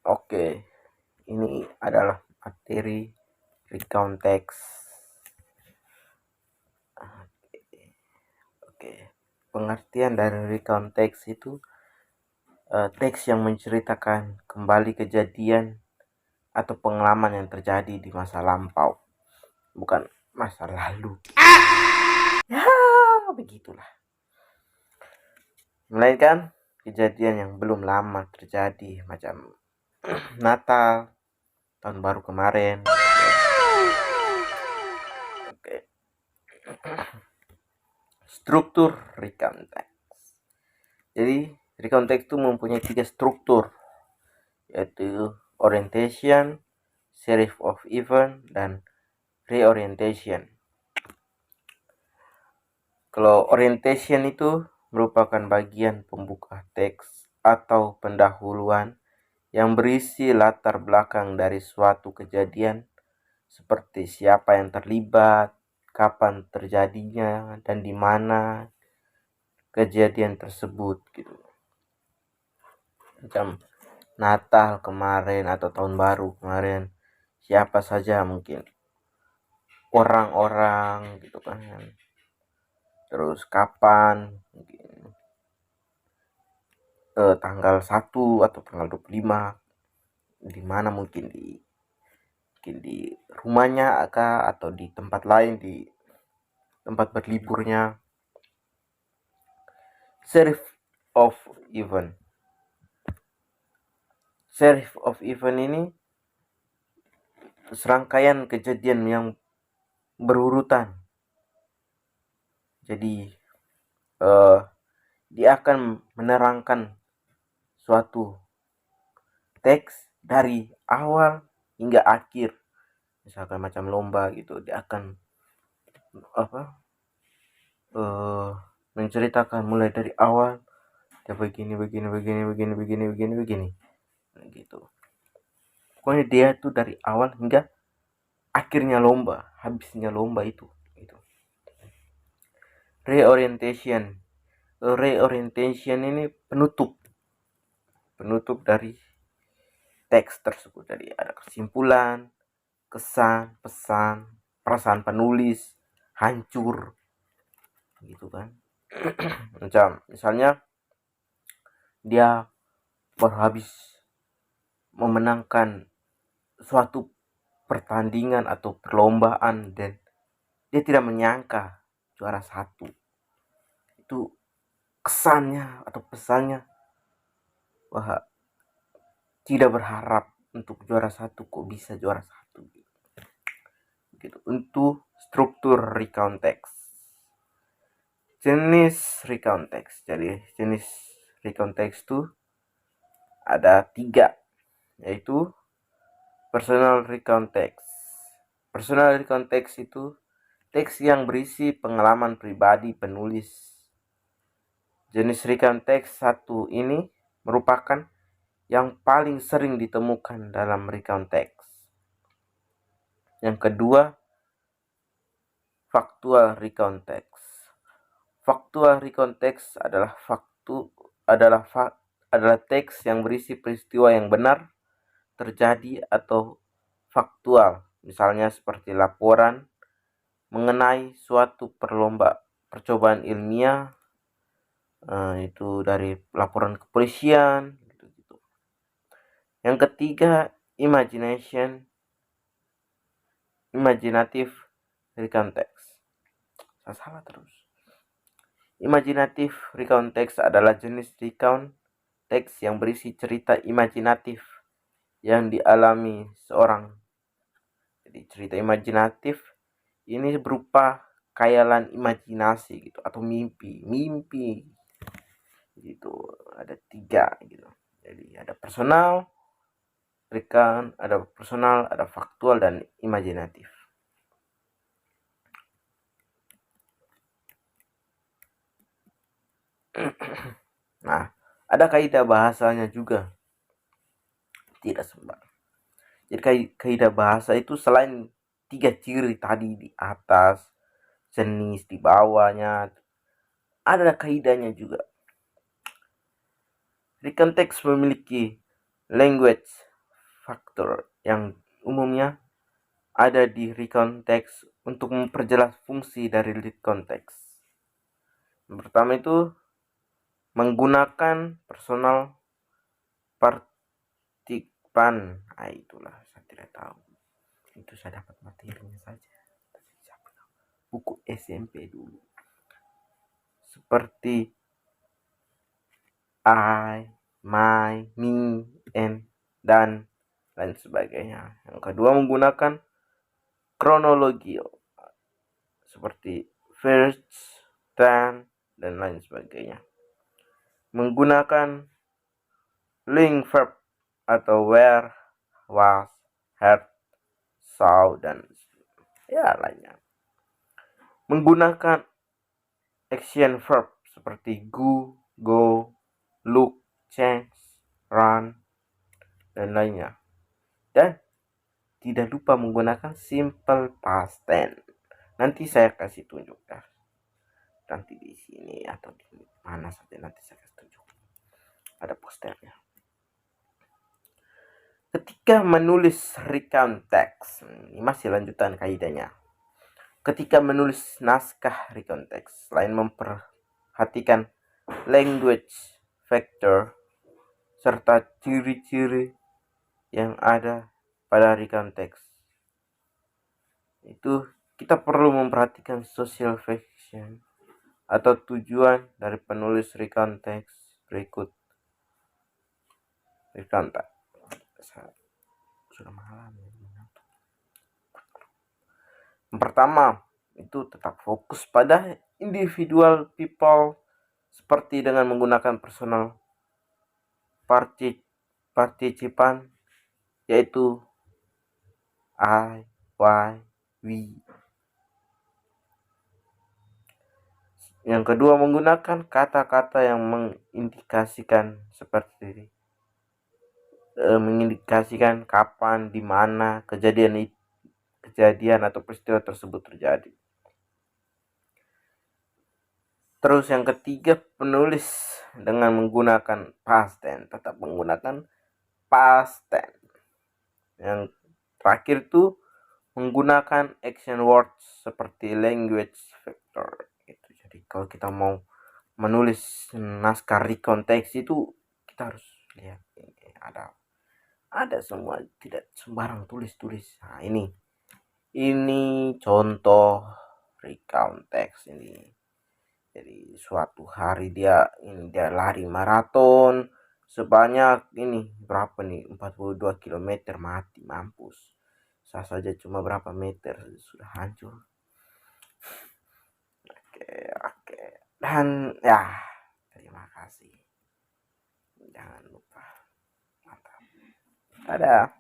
Oke, ini adalah materi recount text. Oke, pengertian dari recount text itu teks yang menceritakan kembali kejadian atau pengalaman yang terjadi di masa lampau, bukan masa lalu. Ya, begitulah. Melainkan kejadian yang belum lama terjadi, macam Natal, tahun baru kemarin. Oke. Struktur recount text. Jadi recount text itu mempunyai 3 struktur, yaitu orientation, series of event, dan reorientation. Kalau orientation itu merupakan bagian pembuka teks atau pendahuluan yang berisi latar belakang dari suatu kejadian, seperti siapa yang terlibat, kapan terjadinya, dan di mana kejadian tersebut gitu. Macam Natal kemarin atau tahun baru kemarin, siapa saja mungkin orang-orang gitu kan. Terus kapan, mungkin tanggal 1 atau tanggal 25, di mana mungkin di rumahnya atau di tempat lain, di tempat berliburnya. Series of event. Series of event ini serangkaian kejadian yang berurutan. Jadi dia akan menerangkan suatu teks dari awal hingga akhir. Misalkan macam lomba gitu, dia akan menceritakan mulai dari awal, dia begini gitu. Pokoknya dia tuh dari awal hingga akhirnya lomba, habisnya lomba itu. Reorientation ini penutup dari teks tersebut. Jadi ada kesimpulan, kesan, pesan, perasaan penulis, hancur gitu kan. Macam misalnya dia baru habis memenangkan suatu pertandingan atau perlombaan dan dia tidak menyangka juara 1. Itu kesannya atau pesannya, wah, tidak berharap untuk juara 1, kok bisa juara 1 gitu. Untuk struktur recount text. Jenis recount text. Jadi jenis recount text itu ada 3, yaitu personal recount text. Personal recount text itu teks yang berisi pengalaman pribadi penulis. Jenis recount text 1 ini merupakan yang paling sering ditemukan dalam recount text. Yang kedua, factual recount text. Factual recount text adalah teks yang berisi peristiwa yang benar terjadi atau faktual, misalnya seperti laporan mengenai suatu percobaan ilmiah, itu dari laporan kepolisian gitu. Yang ketiga, imaginative recount text. Salah terus. Imaginative recount text adalah jenis recount text yang berisi cerita imajinatif yang dialami seorang. Jadi cerita imajinatif ini berupa khayalan imajinasi gitu, atau mimpi gitu. Ada 3 gitu. Jadi ada personal, ada faktual, dan imajinatif. Nah, ada kaidah bahasanya juga, tidak sembarang. Jadi kaidah bahasa itu selain 3 ciri tadi di atas, jenis di bawahnya, ada kaidahnya juga. Recount text memiliki language faktor yang umumnya ada di recontext untuk memperjelas fungsi dari lead context. Yang pertama itu menggunakan personal participan. Itulah saya tidak tahu. Itu saya dapat materinya saja. Buku SMP dulu. Seperti I, my, me, and, dan lain sebagainya. Yang kedua menggunakan kronologi seperti first, then, dan lain sebagainya. Menggunakan link verb atau where, was, had, saw, dan ya lainnya. Menggunakan action verb seperti go, look, change, run, dan lainnya. Dan tidak lupa menggunakan simple past tense. Nanti saya kasih tunjuk ya. Nanti di sini atau di mana saja nanti saya kasih tunjuk. Ada posternya. Ketika menulis recount text, ini masih lanjutan kaidahnya. Ketika menulis naskah recount text, selain memperhatikan language factor serta ciri-ciri yang ada pada recount text, itu kita perlu memperhatikan social function atau tujuan dari penulis recount text berikut. Recount text sudah malam. Yang pertama itu tetap fokus pada individual people seperti dengan menggunakan personal participan yaitu I, Y, we. Yang kedua menggunakan kata-kata yang mengindikasikan seperti mengindikasikan kapan, di mana kejadian atau peristiwa tersebut terjadi. Terus yang ketiga, penulis dengan menggunakan past tense, tetap menggunakan past tense. Yang terakhir tuh menggunakan action words seperti language factor. Gitu. Jadi kalau kita mau menulis naskah recontext itu kita harus lihat ini ada semua, tidak sembarang tulis. Nah, ini contoh recount text ini. Jadi suatu hari dia lari maraton sebanyak ini berapa nih 42 km, mati mampus. Saya saja cuma berapa meter sudah hancur. Oke. Dan ya, terima kasih. Jangan lupa. Mantap. Dadah.